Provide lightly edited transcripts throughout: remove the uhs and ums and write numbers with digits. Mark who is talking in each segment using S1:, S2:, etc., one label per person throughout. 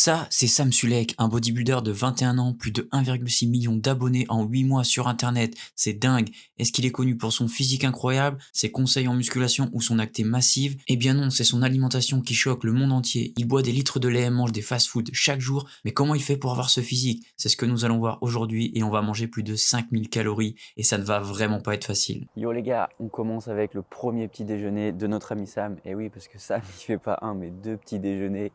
S1: Ça, c'est Sam Sulek, un bodybuilder de 21 ans, plus de 1,6 million d'abonnés en 8 mois sur internet. C'est dingue. Est-ce qu'il est connu pour son physique incroyable, ses conseils en musculation ou son acné massive? Eh bien non, c'est son alimentation qui choque le monde entier. Il boit des litres de lait, mange des fast-foods chaque jour. Mais comment il fait pour avoir ce physique? C'est ce que nous allons voir aujourd'hui et on va manger plus de 5000 calories et ça ne va vraiment pas être facile.
S2: Yo les gars, on commence avec le premier petit déjeuner de notre ami Sam. Et oui, parce que Sam, il fait pas un, mais deux petits déjeuners.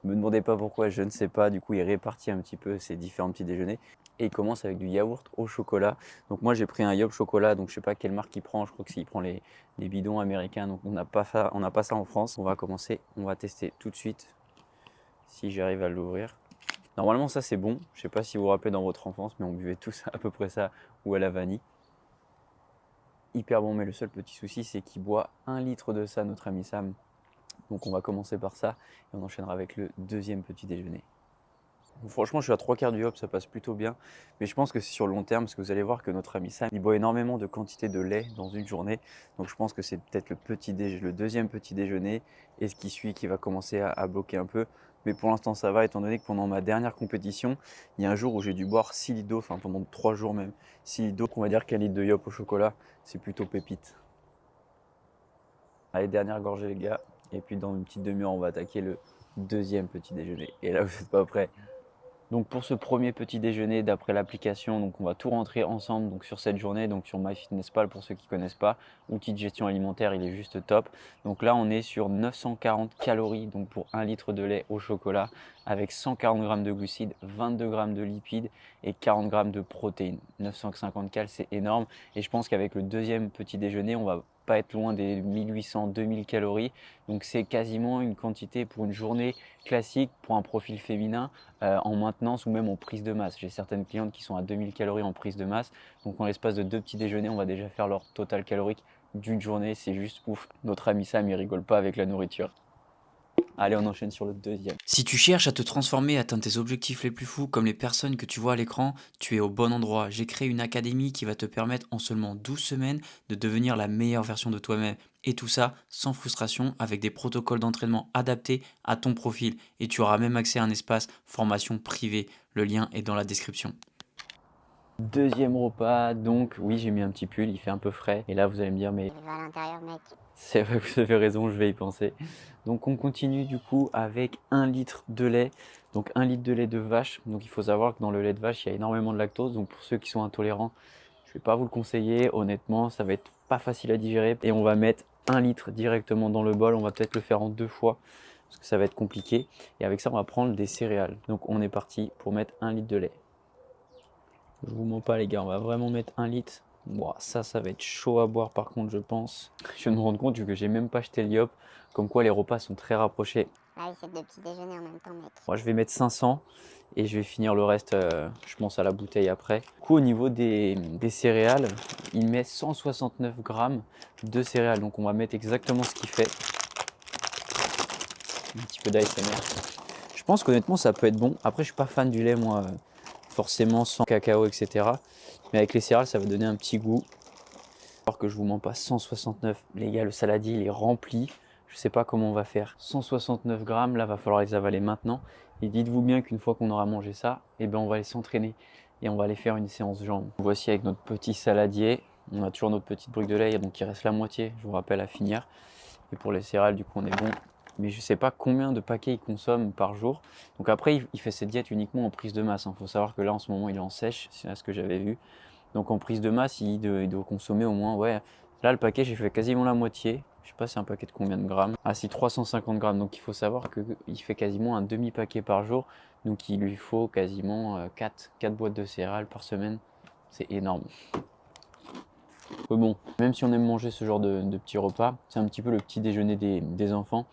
S2: Ne me demandez pas pourquoi, je ne sais pas. Du coup, il répartit un petit peu ces différents petits déjeuners. Et il commence avec du yaourt au chocolat. Donc moi, j'ai pris un yaourt chocolat. Donc je sais pas quelle marque il prend. Je crois que s'il prend les bidons américains. Donc on n'a pas ça en France. On va commencer. On va tester tout de suite si j'arrive à l'ouvrir. Normalement, ça c'est bon. Je sais pas si vous vous rappelez dans votre enfance, mais on buvait tous à peu près ça ou à la vanille. Hyper bon, mais le seul petit souci, c'est qu'il boit 1 litre de ça, notre ami Sam. Donc on va commencer par ça et on enchaînera avec le deuxième petit déjeuner. Donc, franchement, je suis à 3 quarts du hop, ça passe plutôt bien. Mais je pense que c'est sur le long terme, parce que vous allez voir que notre ami Sam, il boit énormément de quantité de lait dans une journée. Donc je pense que c'est peut-être le deuxième petit déjeuner et ce qui suit qui va commencer à bloquer un peu. Mais pour l'instant, ça va, étant donné que pendant ma dernière compétition, il y a un jour où j'ai dû boire 6 litres d'eau, enfin pendant 3 jours même. 6 litres d'eau, on va dire qu'un litre de yop au chocolat, c'est plutôt pépite. Allez, dernière gorgée les gars. Et puis dans une petite demi-heure, on va attaquer le deuxième petit déjeuner. Et là, vous n'êtes pas prêts. Donc pour ce premier petit déjeuner d'après l'application, donc on va tout rentrer ensemble donc sur cette journée, donc sur MyFitnessPal pour ceux qui ne connaissent pas, outil de gestion alimentaire, il est juste top. Donc là on est sur 940 calories donc pour 1 litre de lait au chocolat avec 140 grammes de glucides, 22 grammes de lipides et 40 grammes de protéines. 950 calories, c'est énorme et je pense qu'avec le deuxième petit déjeuner, on va pas être loin des 1800-2000 calories. Donc c'est quasiment une quantité pour une journée classique pour un profil féminin en maintenance ou même en prise de masse. J'ai certaines clientes qui sont à 2000 calories en prise de masse. Donc en l'espace de 2 petits déjeuners, on va déjà faire leur total calorique d'une journée. C'est juste ouf. Notre ami Sam, il rigole pas avec la nourriture. Allez, on enchaîne sur le deuxième.
S1: Si tu cherches à te transformer et atteindre tes objectifs les plus fous comme les personnes que tu vois à l'écran, tu es au bon endroit. J'ai créé une académie qui va te permettre en seulement 12 semaines de devenir la meilleure version de toi-même. Et tout ça sans frustration avec des protocoles d'entraînement adaptés à ton profil. Et tu auras même accès à un espace formation privé. Le lien est dans la description.
S2: Deuxième repas, donc oui, j'ai mis un petit pull, il fait un peu frais. Et là, vous allez me dire, mais
S3: Il va à l'intérieur, mec.
S2: c'est vrai que vous avez raison, je vais y penser. Donc on continue du coup avec 1 litre de lait. Donc 1 litre de lait de vache. Donc il faut savoir que dans le lait de vache, il y a énormément de lactose. Donc pour ceux qui sont intolérants, je ne vais pas vous le conseiller. Honnêtement, ça va être pas facile à digérer. Et on va mettre 1 litre directement dans le bol. On va peut-être le faire en 2 fois parce que ça va être compliqué. Et avec ça, on va prendre des céréales. Donc on est parti pour mettre 1 litre de lait. Je vous mens pas les gars, on va vraiment mettre 1 litre. Bon, ça va être chaud à boire par contre, je pense. Je viens de me rendre compte que j'ai même pas acheté le Yop. Comme quoi les repas sont très rapprochés.
S3: Ah oui, c'est deux petits déjeuners en même temps, mec.
S2: Moi je vais mettre 500 et je vais finir le reste, je pense à la bouteille après. Du coup au niveau des céréales, il met 169 grammes de céréales. Donc on va mettre exactement ce qu'il fait. Un petit peu d'ASMR. Je pense qu'honnêtement ça peut être bon. Après je suis pas fan du lait moi, forcément sans cacao etc. Mais avec les céréales ça va donner un petit goût. Alors que je vous mens pas, 169. Les gars, le saladier il est rempli. Je sais pas comment on va faire. 169 grammes, là va falloir les avaler maintenant. Et dites-vous bien qu'une fois qu'on aura mangé ça, eh ben on va aller s'entraîner et on va aller faire une séance jambes. Voici avec notre petit saladier. On a toujours notre petite brique de lait, donc il reste la moitié, je vous rappelle, à finir. Et pour les céréales, du coup, on est bon. Mais je sais pas combien de paquets il consomme par jour. Donc après, il fait cette diète uniquement en prise de masse. Il faut savoir que là, en ce moment, il est en sèche, c'est ce que j'avais vu. Donc en prise de masse, il doit consommer au moins, ouais. Là, le paquet, j'ai fait quasiment la moitié. Je sais pas c'est un paquet de combien de grammes. Ah si, 350 grammes. Donc il faut savoir qu'il fait quasiment un demi-paquet par jour. Donc il lui faut quasiment 4 boîtes de céréales par semaine. C'est énorme. Mais bon, même si on aime manger ce genre de petits repas, c'est un petit peu le petit déjeuner des enfants.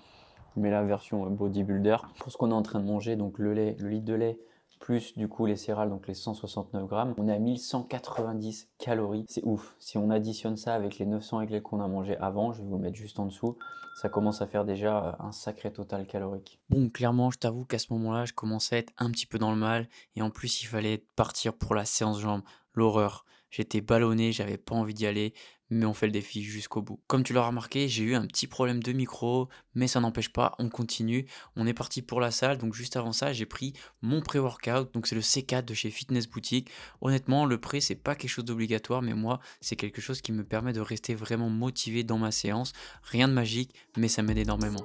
S2: Mais la version bodybuilder. Pour ce qu'on est en train de manger, donc le lait, le litre de lait, plus du coup les céréales, donc les 169 grammes, on est à 1190 calories. C'est ouf. Si on additionne ça avec les 900 avec qu'on a mangé avant, je vais vous le mettre juste en dessous, ça commence à faire déjà un sacré total calorique.
S1: Bon, clairement, je t'avoue qu'à ce moment-là, je commençais à être un petit peu dans le mal et en plus, il fallait partir pour la séance jambes. L'horreur. J'étais ballonné, j'avais pas envie d'y aller, mais on fait le défi jusqu'au bout. Comme tu l'auras remarqué, j'ai eu un petit problème de micro, mais ça n'empêche pas, on continue. On est parti pour la salle, donc juste avant ça, j'ai pris mon pré-workout, donc c'est le C4 de chez Fitness Boutique. Honnêtement, le pré, c'est pas quelque chose d'obligatoire, mais moi, c'est quelque chose qui me permet de rester vraiment motivé dans ma séance. Rien de magique, mais ça m'aide énormément.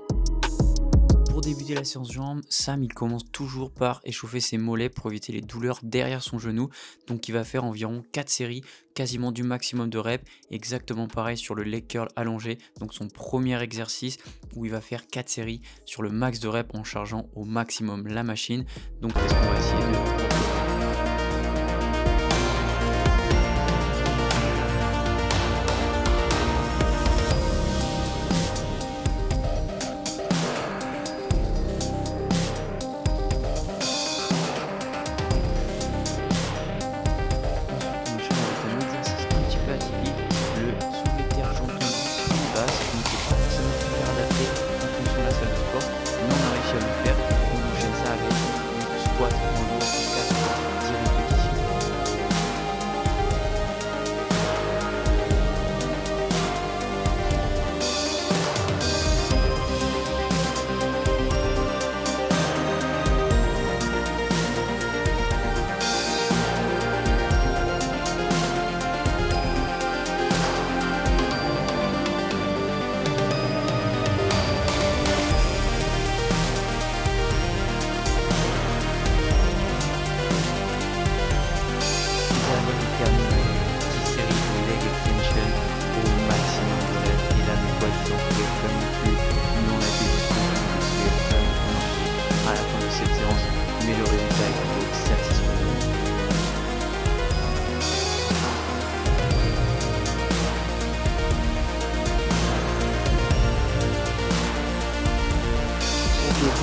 S1: Pour débuter la séance jambes, Sam il commence toujours par échauffer ses mollets pour éviter les douleurs derrière son genou. Donc il va faire environ 4 séries, quasiment du maximum de reps. Exactement pareil sur le leg curl allongé, donc son premier exercice où il va faire 4 séries sur le max de reps en chargeant au maximum la machine. Donc c'est ce qu'on va essayer de...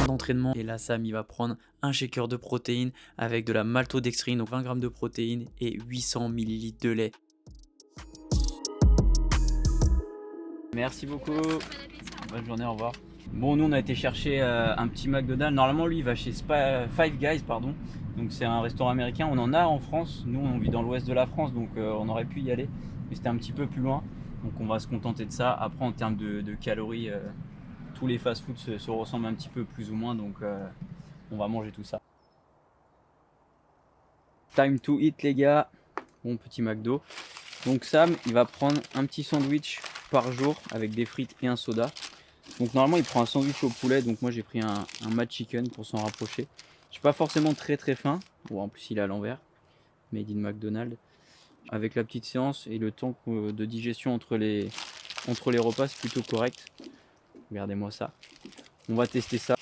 S1: D'entraînement et là Sam il va prendre un shaker de protéines avec de la maltodextrine, donc 20 g de protéines et 800 ml de lait.
S2: Merci beaucoup. Bonne journée, au revoir. Bon, nous on a été chercher un petit McDonald's. Normalement lui il va chez Five Guys, pardon. Donc c'est un restaurant américain. On en a en France. Nous on vit dans l'ouest de la France, donc on aurait pu y aller, mais c'était un petit peu plus loin. Donc on va se contenter de ça. Après en termes de calories, tous les fast-foods se ressemblent un petit peu plus ou moins, donc on va manger tout ça. Time to eat les gars. Bon petit McDo. Donc Sam il va prendre un petit sandwich par jour avec des frites et un soda. Donc normalement il prend un sandwich au poulet, donc moi j'ai pris un Mad Chicken pour s'en rapprocher. Je suis pas forcément très faim. Bon, en plus il est à l'envers, made in McDonald's. Avec la petite séance et le temps de digestion entre les repas, c'est plutôt correct. Regardez-moi ça. On va tester ça.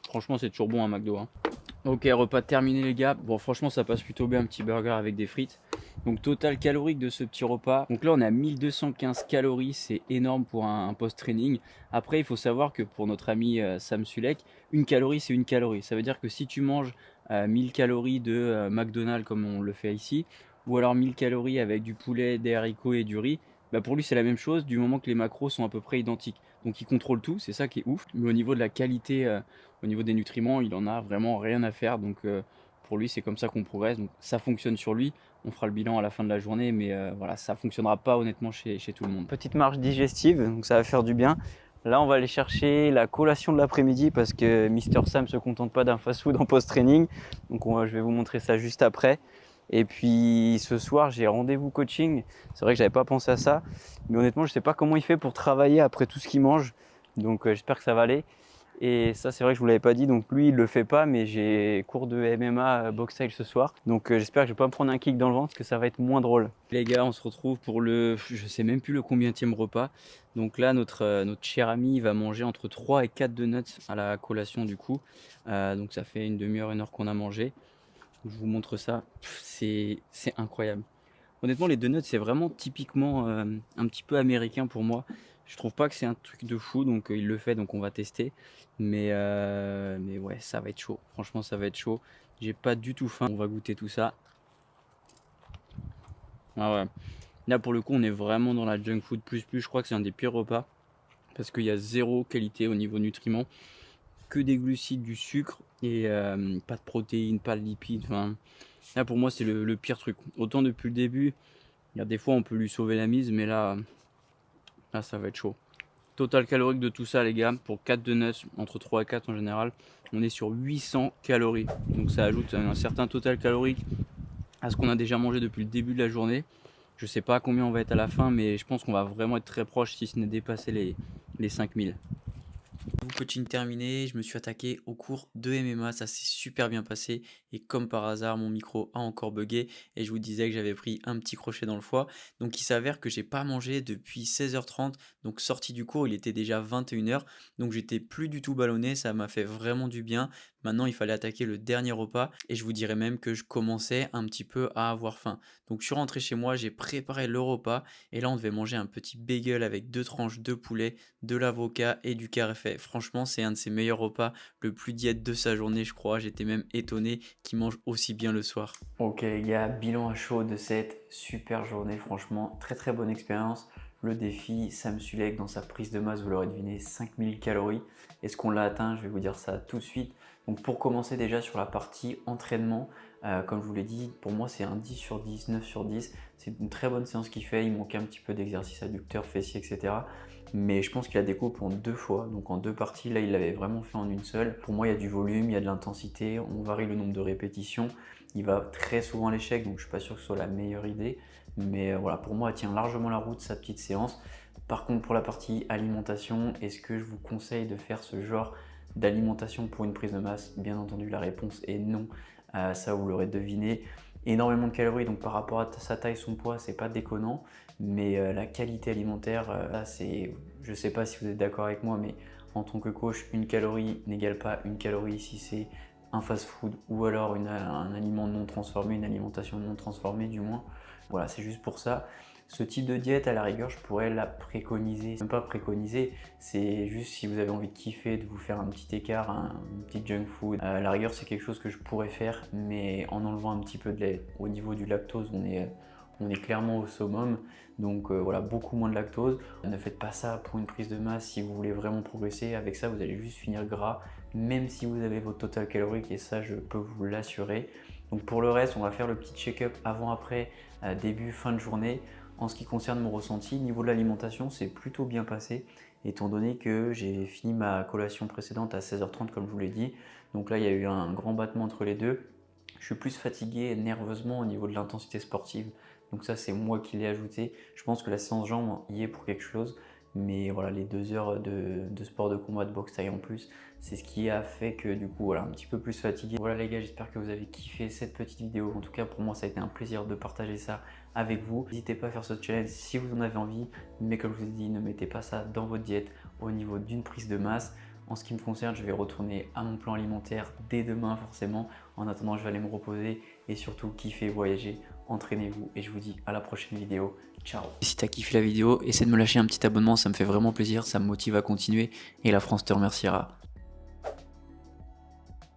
S2: Franchement c'est toujours bon un McDo, hein. Ok, repas terminé les gars. Bon franchement ça passe plutôt bien, un petit burger avec des frites. Donc total calorique de ce petit repas. Donc là on a 1215 calories, c'est énorme pour un post-training. Après il faut savoir que pour notre ami Sam Sulek, une calorie c'est une calorie. Ça veut dire que si tu manges 1000 calories de McDonald's comme on le fait ici, ou alors 1000 calories avec du poulet, des haricots et du riz, bah pour lui c'est la même chose du moment que les macros sont à peu près identiques. Donc il contrôle tout, c'est ça qui est ouf. Mais au niveau de la qualité, au niveau des nutriments, il en a vraiment rien à faire. Donc pour lui c'est comme ça qu'on progresse. Donc ça fonctionne sur lui. On fera le bilan à la fin de la journée, mais voilà, ça fonctionnera pas honnêtement chez tout le monde. Petite marche digestive, donc ça va faire du bien. Là on va aller chercher la collation de l'après-midi parce que Mister Sam se contente pas d'un fast-food en post-training. Donc je vais vous montrer ça juste après. Et puis ce soir j'ai rendez-vous coaching. C'est vrai que j'avais pas pensé à ça, mais honnêtement je sais pas comment il fait pour travailler après tout ce qu'il mange. Donc j'espère que ça va aller. Et ça c'est vrai que je vous l'avais pas dit, donc lui il le fait pas, mais j'ai cours de MMA box style ce soir. Donc j'espère que je vais pas me prendre un kick dans le ventre parce que ça va être moins drôle. Les gars, on se retrouve pour je sais même plus le combienième repas. Donc là notre cher ami va manger entre 3 et 4 donuts à la collation du coup. Donc ça fait une demi-heure, une heure qu'on a mangé. Je vous montre ça, c'est incroyable. Honnêtement les donuts c'est vraiment typiquement un petit peu américain pour moi. Je trouve pas que c'est un truc de fou, donc il le fait, donc on va tester. Mais ouais, ça va être chaud. Franchement, ça va être chaud. J'ai pas du tout faim. On va goûter tout ça. Ah ouais. Là, pour le coup, on est vraiment dans la junk food plus. Je crois que c'est un des pires repas parce qu'il y a zéro qualité au niveau nutriments. que des glucides, du sucre et pas de protéines, pas de lipides. Enfin, là pour moi c'est le pire truc. Autant depuis le début, il y a des fois on peut lui sauver la mise, mais là ça va être chaud. Total calorique de tout ça les gars, pour 4 donuts, entre 3 et 4 en général, on est sur 800 calories. Donc ça ajoute un certain total calorique à ce qu'on a déjà mangé depuis le début de la journée. Je sais pas à combien on va être à la fin, mais je pense qu'on va vraiment être très proche si ce n'est dépasser les 5000.
S1: Coaching terminé, je me suis attaqué au cours de MMA, ça s'est super bien passé et comme par hasard mon micro a encore bugué et je vous disais que j'avais pris un petit crochet dans le foie. Donc il s'avère que j'ai pas mangé depuis 16h30, donc sorti du cours il était déjà 21h, donc j'étais plus du tout ballonné, ça m'a fait vraiment du bien. Maintenant il fallait attaquer le dernier repas et je vous dirais même que je commençais un petit peu à avoir faim. Donc je suis rentré chez moi, j'ai préparé le repas et là on devait manger un petit bagel avec 2 tranches de poulet, de l'avocat et du carré. Franchement, c'est un de ses meilleurs repas, le plus diète de sa journée, je crois. J'étais même étonné qu'il mange aussi bien le soir. Ok les gars, bilan à chaud de cette super journée, franchement, très très bonne expérience. Le défi Sam Sulek dans sa prise de masse, vous l'aurez deviné, 5000 calories. Est-ce qu'on l'a atteint? Je vais vous dire ça tout de suite. Donc pour commencer déjà sur la partie entraînement, comme je vous l'ai dit, pour moi c'est un 10 sur 10, 9 sur 10. C'est une très bonne séance qu'il fait, il manquait un petit peu d'exercice adducteur, fessier, etc. Mais je pense qu'il a découpé en 2 fois, donc en 2 parties. Là, il l'avait vraiment fait en une seule. Pour moi, il y a du volume, il y a de l'intensité, on varie le nombre de répétitions. Il va très souvent à l'échec, donc je suis pas sûr que ce soit la meilleure idée. Mais voilà, pour moi, elle tient largement la route, sa petite séance. Par contre, pour la partie alimentation, est-ce que je vous conseille de faire ce genre d'alimentation pour une prise de masse? Bien entendu, la réponse est non. Ça, vous l'aurez deviné. Énormément de calories, donc par rapport à sa taille, son poids, c'est pas déconnant. Mais la qualité alimentaire, là, je sais pas si vous êtes d'accord avec moi, mais en tant que coach, une calorie n'égale pas une calorie si c'est un fast-food ou alors un aliment non transformé, une alimentation non transformée du moins. Voilà, c'est juste pour ça. Ce type de diète, à la rigueur, je pourrais la préconiser. Même pas préconiser, c'est juste si vous avez envie de kiffer, de vous faire un petit écart, un petit junk food. À la rigueur, c'est quelque chose que je pourrais faire, mais en enlevant un petit peu de lait. Au niveau du lactose, on est clairement au summum, donc voilà, beaucoup moins de lactose. Ne faites pas ça pour une prise de masse si vous voulez vraiment progresser. Avec ça, vous allez juste finir gras, même si vous avez votre total calorique, et ça, je peux vous l'assurer. Donc pour le reste, on va faire le petit check-up avant-après, début, fin de journée. En ce qui concerne mon ressenti, niveau de l'alimentation, c'est plutôt bien passé, étant donné que j'ai fini ma collation précédente à 16h30, comme je vous l'ai dit. Donc là, il y a eu un grand battement entre les deux. Je suis plus fatigué nerveusement au niveau de l'intensité sportive. Donc ça, c'est moi qui l'ai ajouté. Je pense que la séance jambes y est pour quelque chose. Mais voilà, les 2 heures de sport de combat, de boxe taille en plus, c'est ce qui a fait que du coup, voilà, un petit peu plus fatigué. Voilà les gars, j'espère que vous avez kiffé cette petite vidéo. En tout cas, pour moi, ça a été un plaisir de partager ça avec vous. N'hésitez pas à faire ce challenge si vous en avez envie. Mais comme je vous ai dit, ne mettez pas ça dans votre diète au niveau d'une prise de masse. En ce qui me concerne, je vais retourner à mon plan alimentaire dès demain forcément. En attendant, je vais aller me reposer et surtout kiffer, voyager, entraînez-vous et je vous dis à la prochaine vidéo. Ciao. Si t'as kiffé la vidéo, essaie de me lâcher un petit abonnement, ça me fait vraiment plaisir, ça me motive à continuer et la France te remerciera.